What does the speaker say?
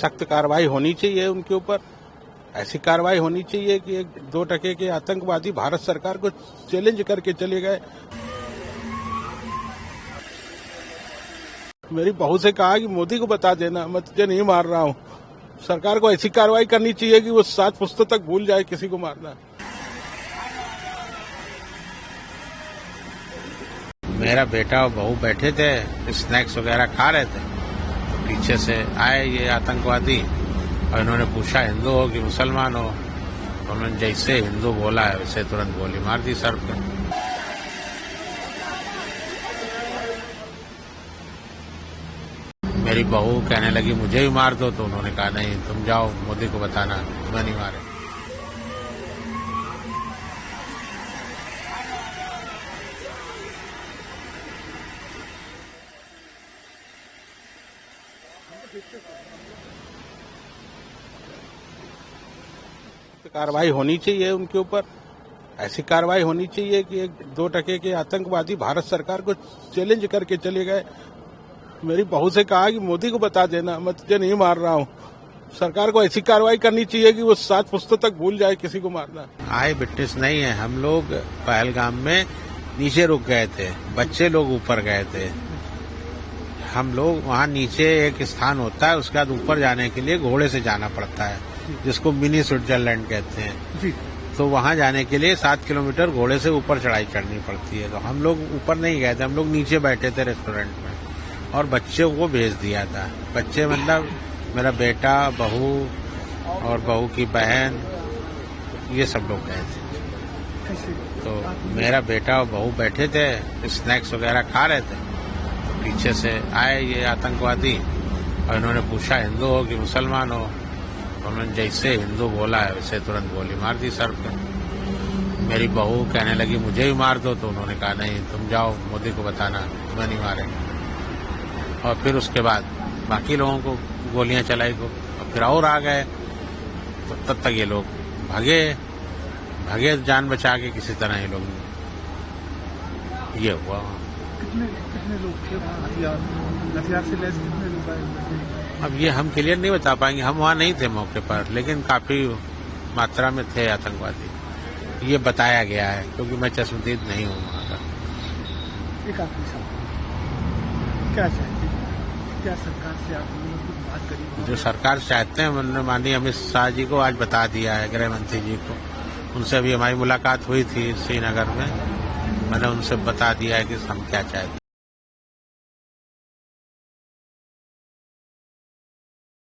सख्त कार्रवाई होनी चाहिए उनके ऊपर। ऐसी कार्रवाई होनी चाहिए कि 1-2 के आतंकवादी भारत सरकार को चैलेंज करके चले गए। मेरी बहू से कहा कि मोदी को बता देना, मैं तुझे नहीं मार रहा हूँ। सरकार को ऐसी कार्रवाई करनी चाहिए कि वो 7 पुस्तक तक भूल जाए किसी को मारना। मेरा बेटा और बहू बैठे थे, स्नैक्स वगैरह खा रहे थे, तो पीछे से आए ये आतंकवादी और इन्होंने पूछा हिंदू हो कि मुसलमान हो। तो उन्होंने जैसे हिंदू बोला है वैसे तुरंत गोली मार दी सर पे। मेरी बहू कहने लगी मुझे भी मार दो, तो उन्होंने कहा नहीं तुम जाओ मोदी को बताना, मैं नहीं मारे। कार्रवाई होनी चाहिए उनके ऊपर। ऐसी कार्रवाई होनी चाहिए कि 1-2 के आतंकवादी भारत सरकार को चैलेंज करके चले गए। मेरी बहू से कहा कि मोदी को बता देना, मैं तुझे नहीं मार रहा हूँ। सरकार को ऐसी कार्रवाई करनी चाहिए कि वो 7 पुस्तक तक भूल जाए किसी को मारना। आई विटनेस नहीं है, हम लोग पहलगाम में नीचे रुक गए थे, बच्चे लोग ऊपर गए थे। हम लोग वहाँ नीचे एक स्थान होता है, उसके बाद ऊपर जाने के लिए घोड़े से जाना पड़ता है, जिसको मिनी स्विट्जरलैंड कहते हैं। तो वहाँ जाने के लिए 7 किलोमीटर घोड़े से ऊपर चढ़ाई चढ़नी पड़ती है। तो हम लोग ऊपर नहीं गए थे, हम लोग नीचे बैठे थे रेस्टोरेंट में और बच्चों को भेज दिया था। बच्चे मतलब मेरा बेटा, बहू और बहू की बहन, ये सब लोग गए थे। तो मेरा बेटा और बहू बैठे थे, स्नैक्स वगैरह खा रहे थे, तो पीछे से आए ये आतंकवादी और इन्होंने पूछा हिंदू हो कि मुसलमान हो। तो उन्होंने जैसे हिंदू बोला है वैसे तुरंत गोली मार दी सर पे। मेरी बहू कहने लगी मुझे भी मार दो, तो उन्होंने कहा नहीं तुम जाओ मोदी को बताना, मैं नहीं मारे। और फिर उसके बाद बाकी लोगों को गोलियां चलाई को, और फिर और आ गए। तो तब तक ये लोग भागे जान बचा के किसी तरह ये लोग। ये हुआ। कितने लोग थे हथियार से लैस? कितने लोग आए? अब ये हम क्लियर नहीं बता पाएंगे, हम वहाँ नहीं थे मौके पर, लेकिन काफी मात्रा में थे आतंकवादी, ये बताया गया है, क्योंकि मैं चश्मदीद नहीं हूँ वहाँ का। एक आखिरी सवाल, क्या चाहते हैं, क्या सरकार से आप कुछ बात करेंगे? जो सरकार चाहते हैं, माननीय अमित शाह जी को आज बता दिया है, गृह मंत्री जी को। उनसे अभी हमारी मुलाकात हुई थी श्रीनगर में, मैंने उनसे बता दिया है कि हम क्या चाहते हैं।